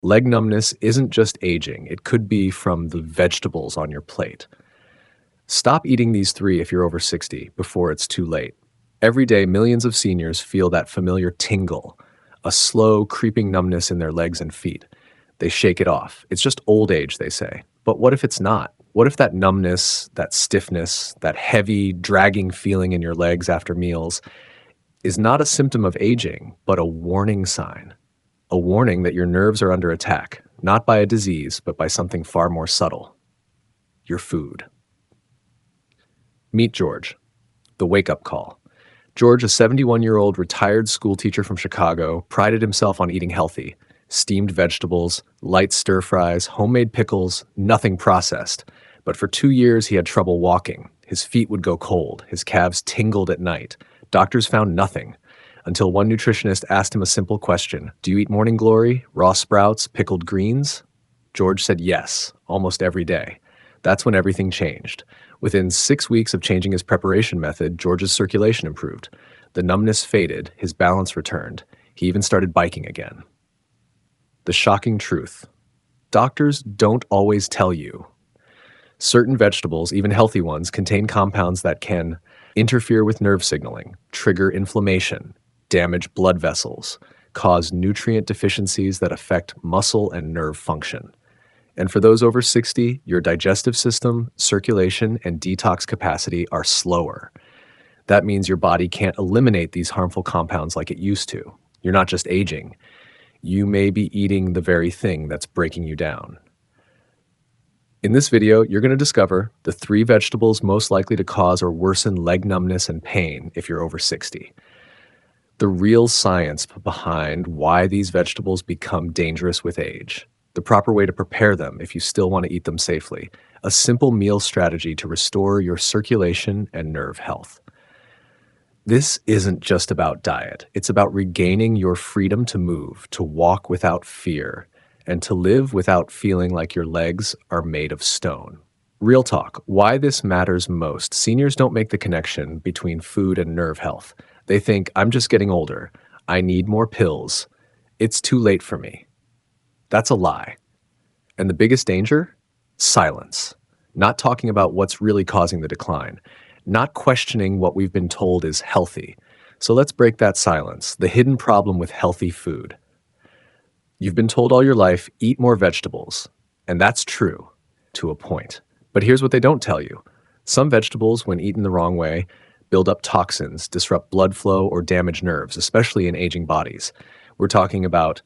Leg numbness isn't just aging, it could be from the vegetables on your plate. Stop eating these three if you're over 60 before it's too late. Every day, millions of seniors feel that familiar tingle, a slow, creeping numbness in their legs and feet. They shake it off. It's just old age, they say. But what if it's not? What if that numbness, that stiffness, that heavy, dragging feeling in your legs after meals is not a symptom of aging, but a warning sign? A warning that your nerves are under attack, not by a disease, but by something far more subtle: your food. Meet George, the wake-up call. George, a 71-year-old retired school teacher from Chicago, prided himself on eating healthy. Steamed vegetables, light stir-fries, homemade pickles, nothing processed. But for 2 years, he had trouble walking. His feet would go cold. His calves tingled at night. Doctors found nothing, until one nutritionist asked him a simple question: "Do you eat morning glory, raw sprouts, pickled greens?" George said yes, almost every day. That's when everything changed. Within 6 weeks of changing his preparation method, George's circulation improved. The numbness faded, his balance returned. He even started biking again. The shocking truth: doctors don't always tell you. Certain vegetables, even healthy ones, contain compounds that can interfere with nerve signaling, trigger inflammation, damage blood vessels, cause nutrient deficiencies that affect muscle and nerve function. And for those over 60, your digestive system, circulation, and detox capacity are slower. That means your body can't eliminate these harmful compounds like it used to. You're not just aging. You may be eating the very thing that's breaking you down. In this video, you're going to discover the 3 vegetables most likely to cause or worsen leg numbness and pain if you're over 60. The real science behind why these vegetables become dangerous with age. The proper way to prepare them if you still want to eat them safely. A simple meal strategy to restore your circulation and nerve health. This isn't just about diet. It's about regaining your freedom to move, to walk without fear, and to live without feeling like your legs are made of stone. Real talk, why this matters most. Seniors don't make the connection between food and nerve health. They think, I'm just getting older. I need more pills. It's too late for me. That's a lie. And the biggest danger? Silence. Not talking about what's really causing the decline. Not questioning what we've been told is healthy. So let's break that silence, the hidden problem with healthy food. You've been told all your life, eat more vegetables. And that's true, to a point. But here's what they don't tell you. Some vegetables, when eaten the wrong way, build up toxins, disrupt blood flow, or damage nerves, especially in aging bodies. We're talking about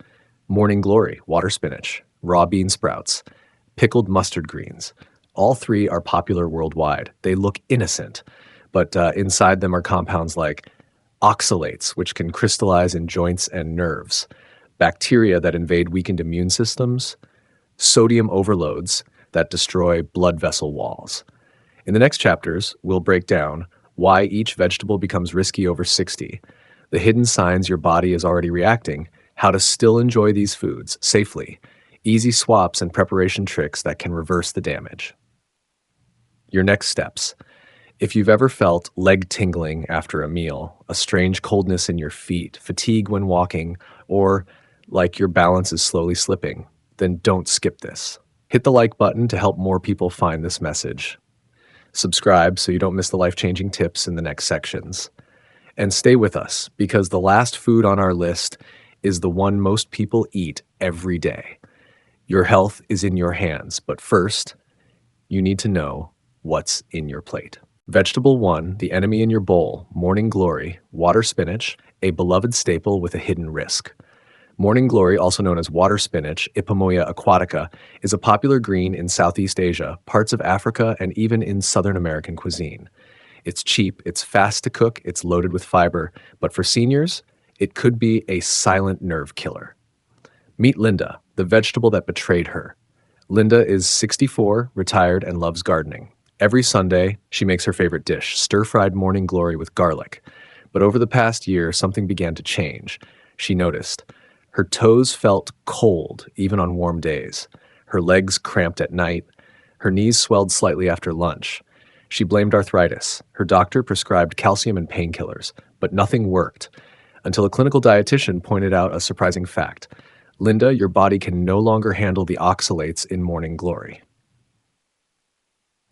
morning glory, water spinach, raw bean sprouts, pickled mustard greens. All 3 are popular worldwide. They look innocent, but inside them are compounds like oxalates, which can crystallize in joints and nerves, bacteria that invade weakened immune systems, sodium overloads that destroy blood vessel walls. In the next chapters, we'll break down why each vegetable becomes risky over 60, the hidden signs your body is already reacting, how to still enjoy these foods safely, easy swaps and preparation tricks that can reverse the damage. Your next steps. If you've ever felt leg tingling after a meal, a strange coldness in your feet, fatigue when walking, or like your balance is slowly slipping, then don't skip this. Hit the like button to help more people find this message. Subscribe so you don't miss the life-changing tips in the next sections. And stay with us, because the last food on our list is the one most people eat every day. Your health is in your hands, but first, you need to know what's in your plate. Vegetable 1, the enemy in your bowl, morning glory, water spinach, a beloved staple with a hidden risk. Morning glory, also known as water spinach, Ipomoea aquatica, is a popular green in Southeast Asia, parts of Africa, and even in Southern American cuisine. It's cheap, it's fast to cook, it's loaded with fiber, but for seniors, it could be a silent nerve killer. Meet Linda, the vegetable that betrayed her. Linda is 64, retired, and loves gardening. Every Sunday, she makes her favorite dish, stir-fried morning glory with garlic. But over the past year, something began to change. She noticed. Her toes felt cold, even on warm days. Her legs cramped at night. Her knees swelled slightly after lunch. She blamed arthritis. Her doctor prescribed calcium and painkillers, but nothing worked, until a clinical dietitian pointed out a surprising fact. Linda, your body can no longer handle the oxalates in morning glory.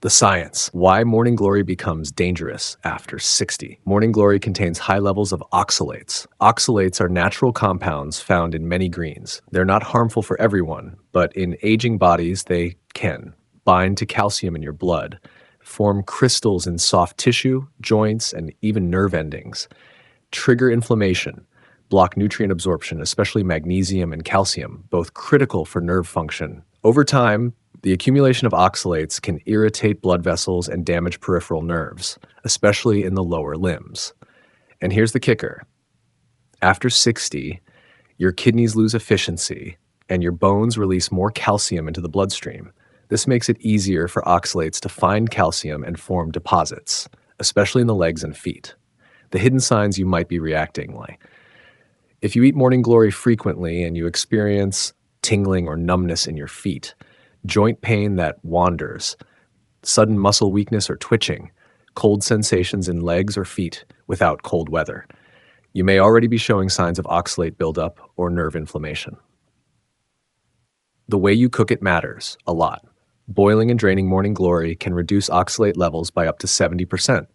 The science. Why morning glory becomes dangerous after 60. Morning glory contains high levels of oxalates. Oxalates are natural compounds found in many greens. They're not harmful for everyone, but in aging bodies, they can bind to calcium in your blood, form crystals in soft tissue, joints, and even nerve endings, trigger inflammation, block nutrient absorption, especially magnesium and calcium, both critical for nerve function. Over time, the accumulation of oxalates can irritate blood vessels and damage peripheral nerves, especially in the lower limbs. And here's the kicker. After 60, your kidneys lose efficiency and your bones release more calcium into the bloodstream. This makes it easier for oxalates to find calcium and form deposits, especially in the legs and feet. The hidden signs you might be reacting like if you eat morning glory frequently and you experience tingling or numbness in your feet, joint pain that wanders, sudden muscle weakness or twitching, cold sensations in legs or feet without cold weather, you may already be showing signs of oxalate buildup or nerve inflammation. The way you cook it matters a lot. Boiling and draining morning glory can reduce oxalate levels by up to 70%.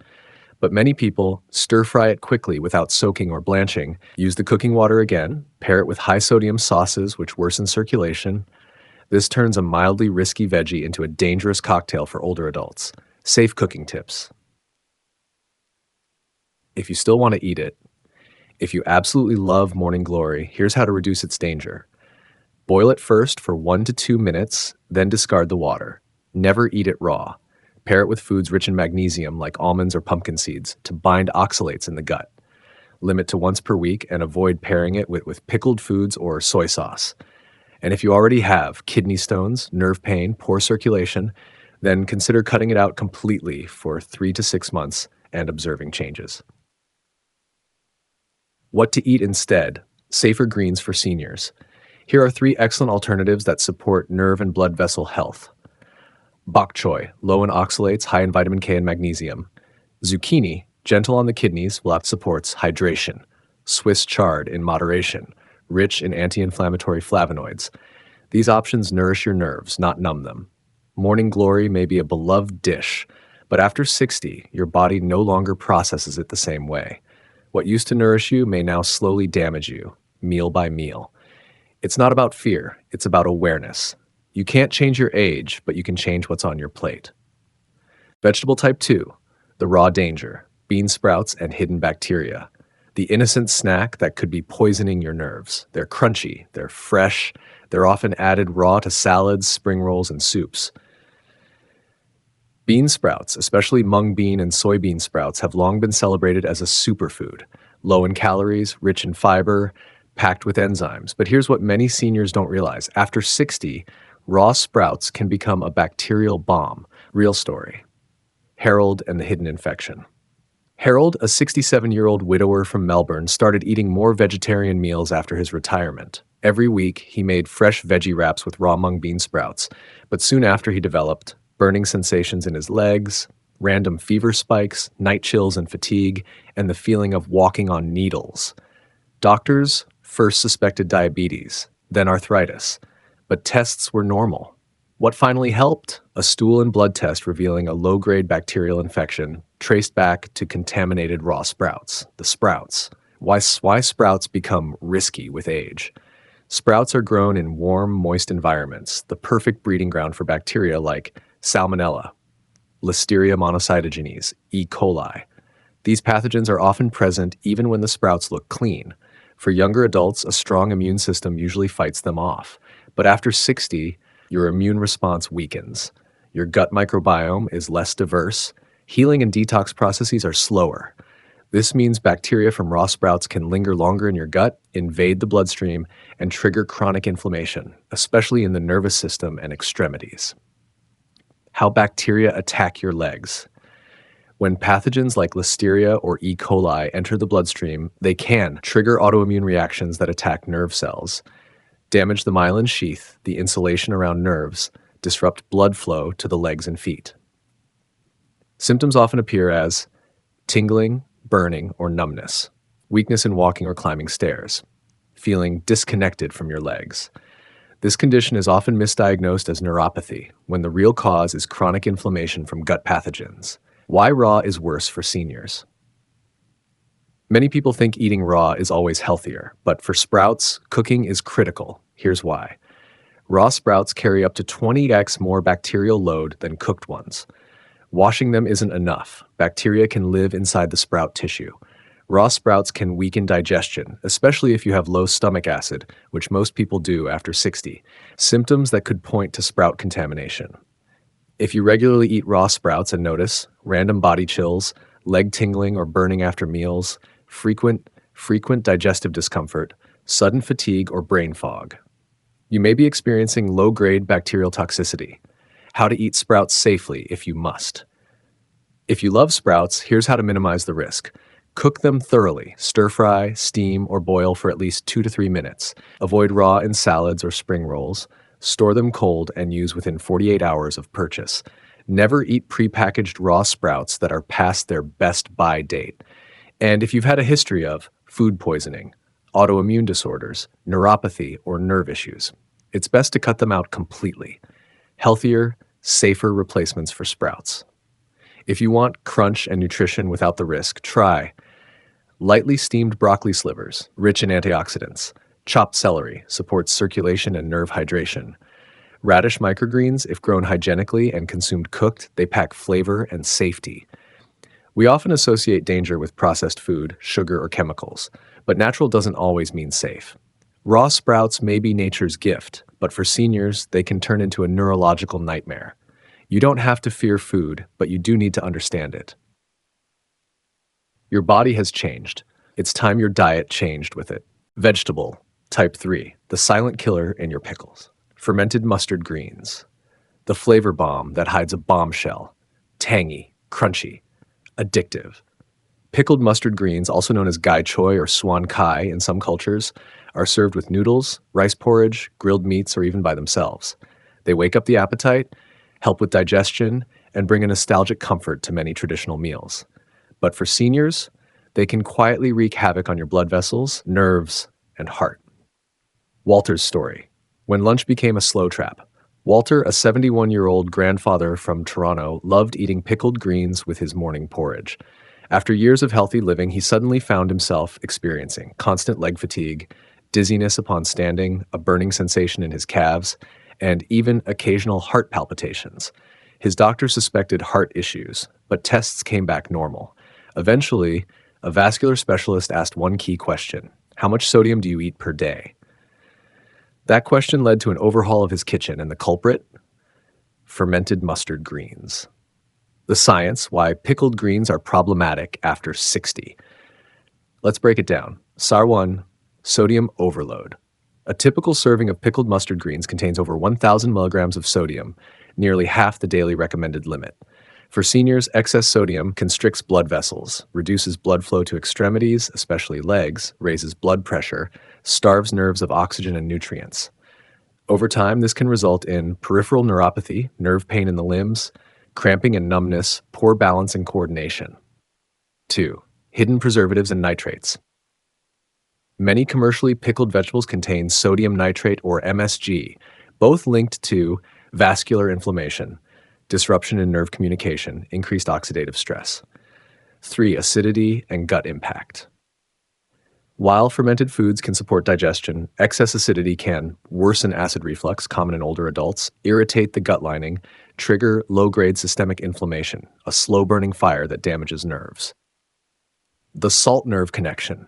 But many people stir-fry it quickly without soaking or blanching, use the cooking water again, pair it with high-sodium sauces which worsen circulation. This turns a mildly risky veggie into a dangerous cocktail for older adults. Safe cooking tips. If you still want to eat it, if you absolutely love morning glory, here's how to reduce its danger. Boil it first for 1 to 2 minutes, then discard the water. Never eat it raw. Pair it with foods rich in magnesium like almonds or pumpkin seeds to bind oxalates in the gut. Limit to once per week and avoid pairing it with pickled foods or soy sauce. And if you already have kidney stones, nerve pain, poor circulation, then consider cutting it out completely for 3 to 6 months and observing changes. What to eat instead? Safer greens for seniors. Here are 3 excellent alternatives that support nerve and blood vessel health. Bok choy, low in oxalates, high in vitamin K and magnesium. Zucchini, gentle on the kidneys while it supports hydration. Swiss chard in moderation, rich in anti-inflammatory flavonoids. These options nourish your nerves, not numb them. Morning glory may be a beloved dish, but after 60, your body no longer processes it the same way. What used to nourish you may now slowly damage you, meal by meal. It's not about fear, it's about awareness. You can't change your age, but you can change what's on your plate. Vegetable type 2, the raw danger, bean sprouts and hidden bacteria. The innocent snack that could be poisoning your nerves. They're crunchy, they're fresh, they're often added raw to salads, spring rolls, and soups. Bean sprouts, especially mung bean and soybean sprouts, have long been celebrated as a superfood, low in calories, rich in fiber, packed with enzymes. But here's what many seniors don't realize. After 60, raw sprouts can become a bacterial bomb. Real story. Harold and the hidden infection. Harold, a 67-year-old widower from Melbourne, started eating more vegetarian meals after his retirement. Every week, he made fresh veggie wraps with raw mung bean sprouts, but soon after he developed burning sensations in his legs, random fever spikes, night chills and fatigue, and the feeling of walking on needles. Doctors first suspected diabetes, then arthritis, but tests were normal. What finally helped? A stool and blood test revealing a low-grade bacterial infection traced back to contaminated raw sprouts. The sprouts. Why sprouts become risky with age? Sprouts are grown in warm, moist environments, the perfect breeding ground for bacteria like Salmonella, Listeria monocytogenes, E. coli. These pathogens are often present even when the sprouts look clean. For younger adults, a strong immune system usually fights them off. But after 60, your immune response weakens. Your gut microbiome is less diverse. Healing and detox processes are slower. This means bacteria from raw sprouts can linger longer in your gut, invade the bloodstream, and trigger chronic inflammation, especially in the nervous system and extremities. How bacteria attack your legs. When pathogens like Listeria or E. coli enter the bloodstream, they can trigger autoimmune reactions that attack nerve cells, damage the myelin sheath, the insulation around nerves, disrupt blood flow to the legs and feet. Symptoms often appear as tingling, burning, or numbness, weakness in walking or climbing stairs, feeling disconnected from your legs. This condition is often misdiagnosed as neuropathy, when the real cause is chronic inflammation from gut pathogens. Why raw is worse for seniors? Many people think eating raw is always healthier, but for sprouts, cooking is critical. Here's why. Raw sprouts carry up to 20x more bacterial load than cooked ones. Washing them isn't enough. Bacteria can live inside the sprout tissue. Raw sprouts can weaken digestion, especially if you have low stomach acid, which most people do after 60, symptoms that could point to sprout contamination. If you regularly eat raw sprouts and notice random body chills, leg tingling or burning after meals, frequent digestive discomfort, sudden fatigue, or brain fog, you may be experiencing low-grade bacterial toxicity. How to eat sprouts safely if you must. If you love sprouts, here's how to minimize the risk. Cook them thoroughly. Stir fry, steam, or boil for at least 2 to 3 minutes. Avoid raw in salads or spring rolls. Store them cold and use within 48 hours of purchase. Never eat prepackaged raw sprouts that are past their best buy date. And if you've had a history of food poisoning, autoimmune disorders, neuropathy, or nerve issues, it's best to cut them out completely. Healthier, safer replacements for sprouts. If you want crunch and nutrition without the risk, try lightly steamed broccoli slivers, rich in antioxidants. Chopped celery supports circulation and nerve hydration. Radish microgreens, if grown hygienically and consumed cooked, they pack flavor and safety. We often associate danger with processed food, sugar, or chemicals, but natural doesn't always mean safe. Raw sprouts may be nature's gift, but for seniors, they can turn into a neurological nightmare. You don't have to fear food, but you do need to understand it. Your body has changed. It's time your diet changed with it. Vegetable, type 3, the silent killer in your pickles. Fermented mustard greens, the flavor bomb that hides a bombshell. Tangy, crunchy, addictive. Pickled mustard greens, also known as gai choy or swan kai in some cultures, are served with noodles, rice porridge, grilled meats, or even by themselves. They wake up the appetite, help with digestion, and bring a nostalgic comfort to many traditional meals. But for seniors, they can quietly wreak havoc on your blood vessels, nerves, and heart. Walter's story. When lunch became a slow trap. Walter, a 71-year-old grandfather from Toronto, loved eating pickled greens with his morning porridge. After years of healthy living, he suddenly found himself experiencing constant leg fatigue, dizziness upon standing, a burning sensation in his calves, and even occasional heart palpitations. His doctor suspected heart issues, but tests came back normal. Eventually, a vascular specialist asked one key question: how much sodium do you eat per day? That question led to an overhaul of his kitchen, and the culprit? Fermented mustard greens. The science, why pickled greens are problematic after 60. Let's break it down. SAR 1, sodium overload. A typical serving of pickled mustard greens contains over 1,000 milligrams of sodium, nearly half the daily recommended limit. For seniors, excess sodium constricts blood vessels, reduces blood flow to extremities, especially legs, raises blood pressure, starves nerves of oxygen and nutrients. Over time, this can result in peripheral neuropathy, nerve pain in the limbs, cramping and numbness, poor balance and coordination. 2. Hidden preservatives and nitrates. Many commercially pickled vegetables contain sodium nitrate or MSG, both linked to vascular inflammation, disruption in nerve communication, increased oxidative stress. 3. Acidity and gut impact. While fermented foods can support digestion, excess acidity can worsen acid reflux, common in older adults, irritate the gut lining, trigger low-grade systemic inflammation, a slow-burning fire that damages nerves. The salt-nerve connection.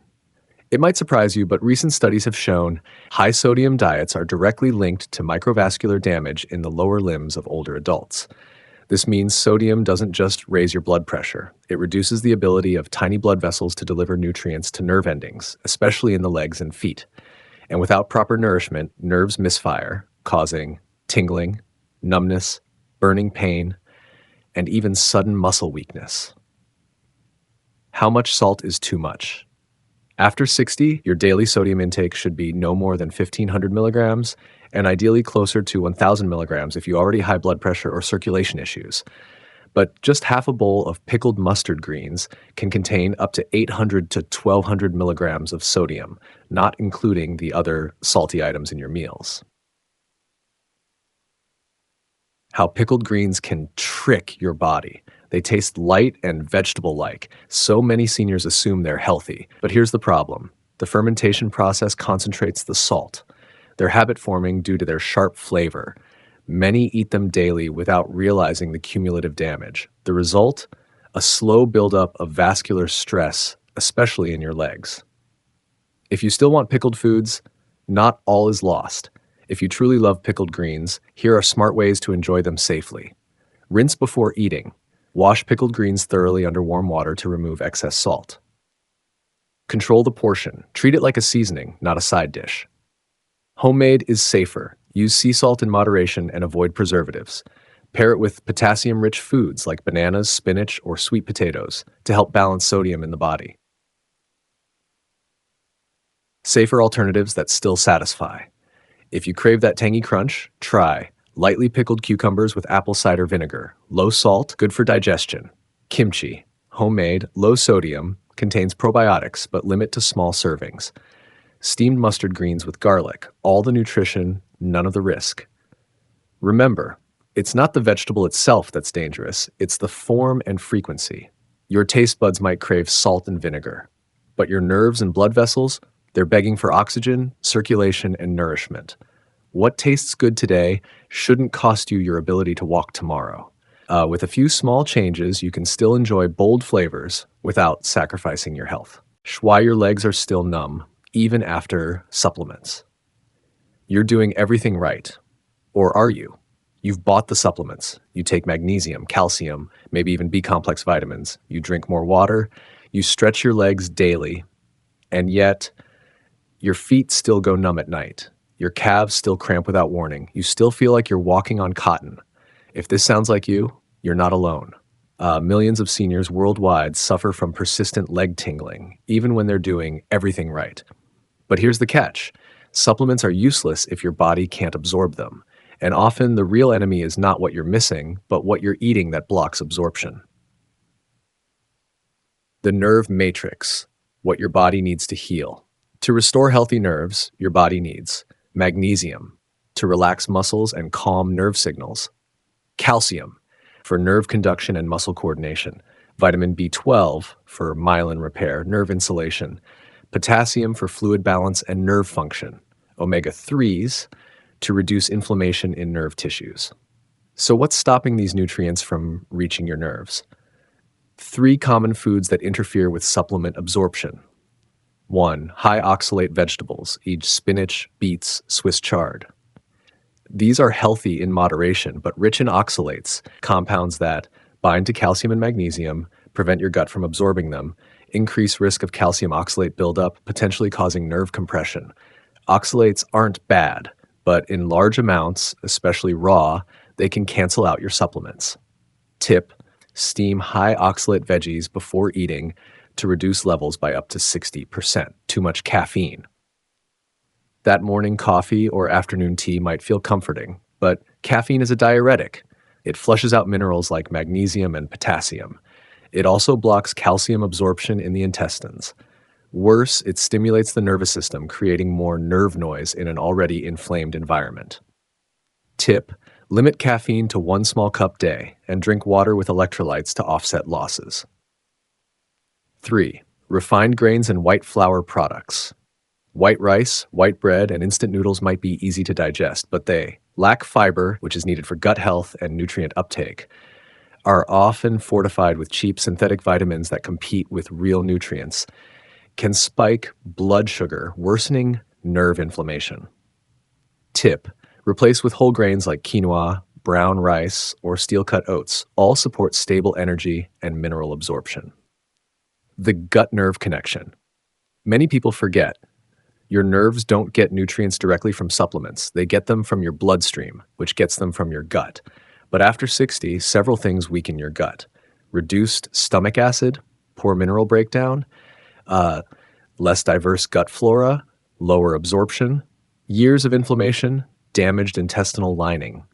It might surprise you, but recent studies have shown high-sodium diets are directly linked to microvascular damage in the lower limbs of older adults. This means sodium doesn't just raise your blood pressure. It reduces the ability of tiny blood vessels to deliver nutrients to nerve endings, especially in the legs and feet. And without proper nourishment, nerves misfire, causing tingling, numbness, burning pain, and even sudden muscle weakness. How much salt is too much? After 60, your daily sodium intake should be no more than 1,500 milligrams, and ideally closer to 1,000 milligrams if you already have high blood pressure or circulation issues. But just half a bowl of pickled mustard greens can contain up to 800 to 1200 milligrams of sodium, not including the other salty items in your meals. How pickled greens can trick your body. They taste light and vegetable-like. So many seniors assume they're healthy. But here's the problem. The fermentation process concentrates the salt. They're habit-forming due to their sharp flavor. Many eat them daily without realizing the cumulative damage. The result? A slow buildup of vascular stress, especially in your legs. If you still want pickled foods, not all is lost. If you truly love pickled greens, here are smart ways to enjoy them safely. Rinse before eating. Wash pickled greens thoroughly under warm water to remove excess salt. Control the portion. Treat it like a seasoning, not a side dish. Homemade is safer. Use sea salt in moderation and avoid preservatives. Pair it with potassium-rich foods like bananas, spinach, or sweet potatoes to help balance sodium in the body. Safer alternatives that still satisfy. If you crave that tangy crunch, try lightly pickled cucumbers with apple cider vinegar. Low salt, good for digestion. Kimchi, homemade, low sodium, contains probiotics but limit to small servings. Steamed mustard greens with garlic, all the nutrition, none of the risk. Remember, it's not the vegetable itself that's dangerous, it's the form and frequency. Your taste buds might crave salt and vinegar, but your nerves and blood vessels, they're begging for oxygen, circulation, and nourishment. What tastes good today shouldn't cost you your ability to walk tomorrow. With a few small changes, you can still enjoy bold flavors without sacrificing your health. Why your legs are still numb, even after supplements. You're doing everything right. Or are you? You've bought the supplements. You take magnesium, calcium, maybe even B-complex vitamins. You drink more water. You stretch your legs daily. And yet, your feet still go numb at night. Your calves still cramp without warning. You still feel like you're walking on cotton. If this sounds like you, you're not alone. Millions of seniors worldwide suffer from persistent leg tingling, even when they're doing everything right. But here's the catch. Supplements are useless if your body can't absorb them. And often the real enemy is not what you're missing, but what you're eating that blocks absorption. The nerve matrix, what your body needs to heal. To restore healthy nerves, your body needs magnesium, to relax muscles and calm nerve signals. Calcium, for nerve conduction and muscle coordination. Vitamin B12, for myelin repair, nerve insulation. Potassium, for fluid balance and nerve function. Omega-3s, to reduce inflammation in nerve tissues. So what's stopping these nutrients from reaching your nerves? 3 common foods that interfere with supplement absorption. 1. High oxalate vegetables, e.g. spinach, beets, Swiss chard. These are healthy in moderation, but rich in oxalates, compounds that bind to calcium and magnesium, prevent your gut from absorbing them, increase risk of calcium oxalate buildup, potentially causing nerve compression. Oxalates aren't bad, but in large amounts, especially raw, they can cancel out your supplements. Tip: steam high oxalate veggies before eating to reduce levels by up to 60%. Too much caffeine. That morning coffee or afternoon tea might feel comforting, but caffeine is a diuretic. It flushes out minerals like magnesium and potassium. It also blocks calcium absorption in the intestines. Worse, it stimulates the nervous system, creating more nerve noise in an already inflamed environment. Tip: limit caffeine to 1 small cup day and drink water with electrolytes to offset losses. 3. Refined grains and white flour products. White rice, white bread, and instant noodles might be easy to digest, but they lack fiber, which is needed for gut health and nutrient uptake, are often fortified with cheap synthetic vitamins that compete with real nutrients, can spike blood sugar, worsening nerve inflammation. Tip: replace with whole grains like quinoa, brown rice, or steel-cut oats. All support stable energy and mineral absorption. The gut-nerve connection. Many people forget. Your nerves don't get nutrients directly from supplements. They get them from your bloodstream, which gets them from your gut. But after 60, several things weaken your gut. Reduced stomach acid, poor mineral breakdown, less diverse gut flora, lower absorption, years of inflammation, damaged intestinal lining.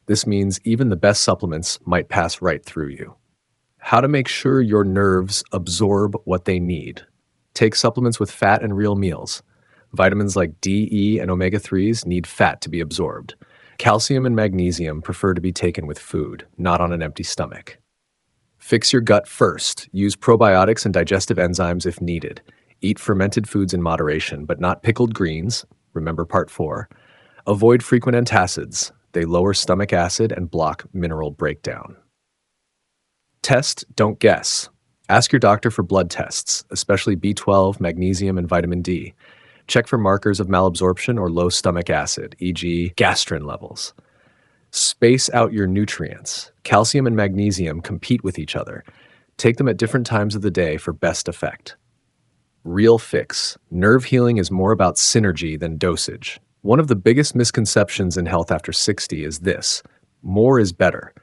This means even the best supplements might pass right through you. How to make sure your nerves absorb what they need. Take supplements with fat and real meals. Vitamins like D, E, and omega 3s need fat to be absorbed. Calcium and magnesium prefer to be taken with food, not on an empty stomach. Fix your gut first. Use probiotics and digestive enzymes if needed. Eat fermented foods in moderation, but not pickled greens. Remember part 4. Avoid frequent antacids. They lower stomach acid and block mineral breakdown. Test, don't guess. Ask your doctor for blood tests, especially B12, magnesium, and vitamin D. Check for markers of malabsorption or low stomach acid, e.g., gastrin levels. Space out your nutrients. Calcium and magnesium compete with each other. Take them at different times of the day for best effect. Real fix. Nerve healing is more about synergy than dosage. One of the biggest misconceptions in health after 60 is this: more is better.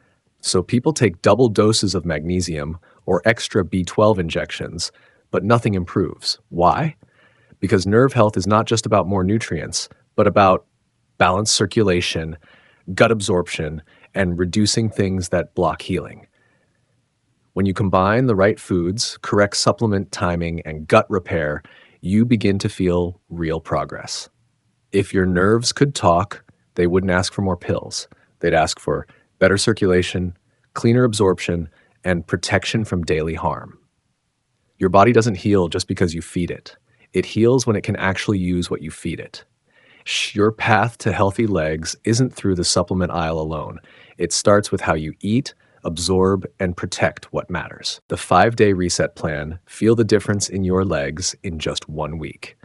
So people take double doses of magnesium or extra B12 injections, but nothing improves. Why? Because nerve health is not just about more nutrients, but about balanced circulation, gut absorption, and reducing things that block healing. When you combine the right foods, correct supplement timing, and gut repair, you begin to feel real progress. If your nerves could talk, they wouldn't ask for more pills. They'd ask for better circulation, cleaner absorption, and protection from daily harm. Your body doesn't heal just because you feed it. It heals when it can actually use what you feed it. Your path to healthy legs isn't through the supplement aisle alone. It starts with how you eat, absorb, and protect what matters. The 5-day reset plan, feel the difference in your legs in just 1 week.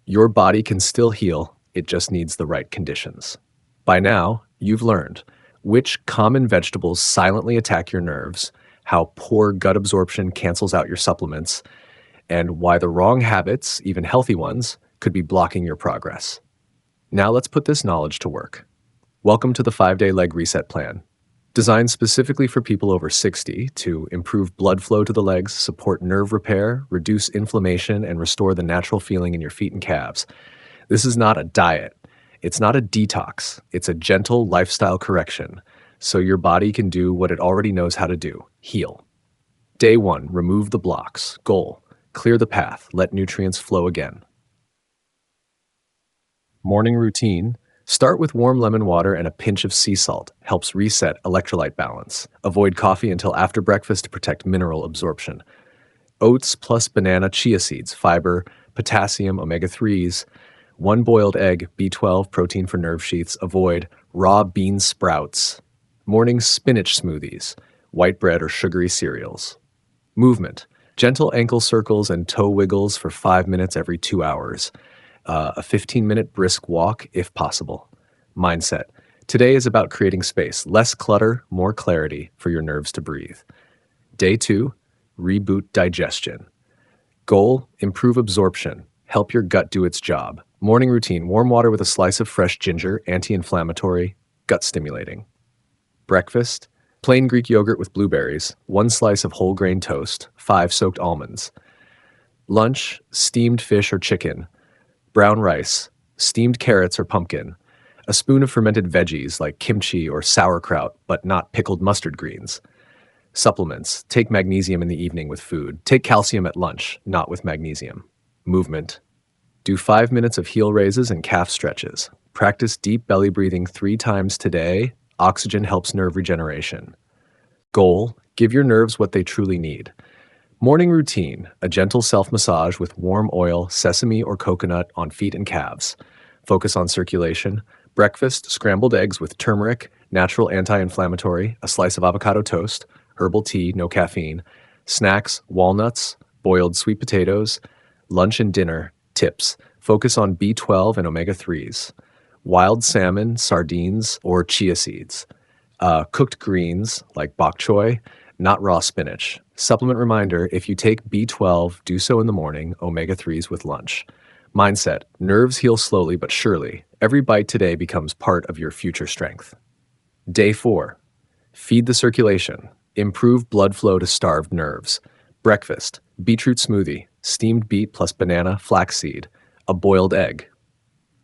Your body can still heal, it just needs the right conditions. By now, you've learned which common vegetables silently attack your nerves, how poor gut absorption cancels out your supplements, and why the wrong habits, even healthy ones, could be blocking your progress. Now let's put this knowledge to work. Welcome to the 5-day leg reset plan. Designed specifically for people over 60 to improve blood flow to the legs, support nerve repair, reduce inflammation, and restore the natural feeling in your feet and calves. This is not a diet. It's not a detox. It's a gentle lifestyle correction, so your body can do what it already knows how to do: heal. Day 1, remove the blocks. Goal: clear the path, let nutrients flow again. Morning routine: start with warm lemon water and a pinch of sea salt. Helps reset electrolyte balance. Avoid coffee until after breakfast to protect mineral absorption. Oats plus banana chia seeds, fiber, potassium, omega 3s. 1 boiled egg, B12, protein for nerve sheaths. Avoid raw bean sprouts. Morning spinach smoothies, white bread or sugary cereals. Movement: gentle ankle circles and toe wiggles for 5 minutes every 2 hours. A 15-minute brisk walk if possible. Mindset: today is about creating space, less clutter, more clarity for your nerves to breathe. Day 2, reboot digestion. Goal: improve absorption, help your gut do its job. Morning routine: warm water with a slice of fresh ginger, anti-inflammatory, gut stimulating. Breakfast: plain Greek yogurt with blueberries, 1 slice of whole grain toast, 5 soaked almonds. Lunch: steamed fish or chicken, brown rice, steamed carrots or pumpkin, a spoon of fermented veggies like kimchi or sauerkraut, but not pickled mustard greens. Supplements: take magnesium in the evening with food. Take calcium at lunch, not with magnesium. Movement: do 5 minutes of heel raises and calf stretches. Practice deep belly breathing 3 times today. Oxygen helps nerve regeneration. Goal: give your nerves what they truly need. Morning routine: a gentle self-massage with warm oil, sesame or coconut on feet and calves. Focus on circulation. Breakfast: scrambled eggs with turmeric, natural anti-inflammatory, a slice of avocado toast, herbal tea, no caffeine. Snacks: walnuts, boiled sweet potatoes. Lunch and dinner: tips: focus on B12 and omega 3s. Wild salmon, sardines, or chia seeds. Cooked greens like bok choy, not raw spinach. Supplement reminder: if you take B12, do so in the morning, omega 3s with lunch. Mindset: nerves heal slowly but surely. Every bite today becomes part of your future strength. Day 4, feed the circulation. Improve blood flow to starved nerves. Breakfast: beetroot smoothie, steamed beet plus banana, flaxseed, a boiled egg.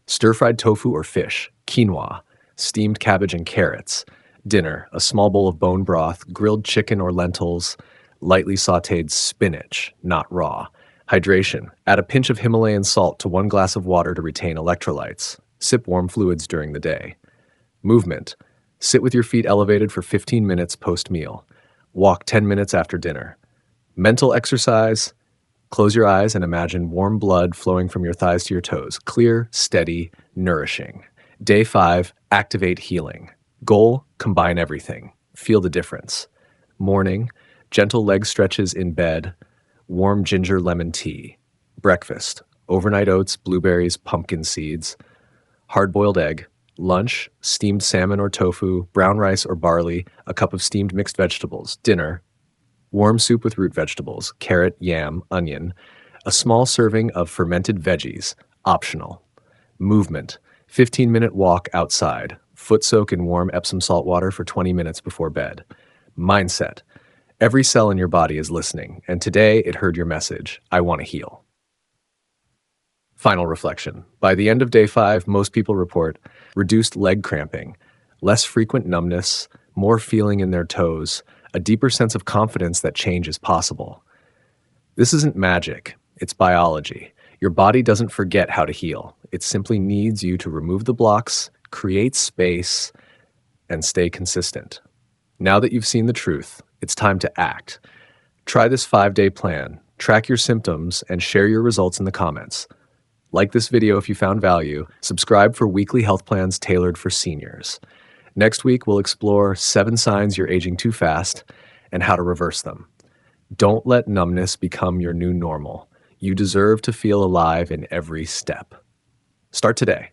Stir-fried tofu or fish, quinoa, steamed cabbage and carrots. Dinner, a small bowl of bone broth, grilled chicken or lentils, lightly sautéed spinach, not raw. Hydration, add a pinch of Himalayan salt to 1 glass of water to retain electrolytes. Sip warm fluids during the day. Movement, sit with your feet elevated for 15 minutes post-meal. Walk 10 minutes after dinner. Mental exercise, close your eyes and imagine warm blood flowing from your thighs to your toes. Clear, steady, nourishing. Day 5, activate healing. Goal, combine everything. Feel the difference. Morning, gentle leg stretches in bed. Warm ginger lemon tea. Breakfast, overnight oats, blueberries, pumpkin seeds. Hard-boiled egg. Lunch, steamed salmon or tofu, brown rice or barley, a cup of steamed mixed vegetables. Dinner, warm soup with root vegetables, carrot, yam, onion, a small serving of fermented veggies, optional. Movement, 15-minute walk outside, foot soak in warm Epsom salt water for 20 minutes before bed. Mindset, every cell in your body is listening, and today it heard your message, I want to heal. Final reflection. By the end of day 5, most people report reduced leg cramping, less frequent numbness, more feeling in their toes, a deeper sense of confidence that change is possible. This isn't magic, it's biology. Your body doesn't forget how to heal. It simply needs you to remove the blocks, create space, and stay consistent. Now that you've seen the truth, it's time to act. Try this 5-day plan, track your symptoms, and share your results in the comments. Like this video if you found value, subscribe for weekly health plans tailored for seniors. Next week, we'll explore 7 signs you're aging too fast and how to reverse them. Don't let numbness become your new normal. You deserve to feel alive in every step. Start today.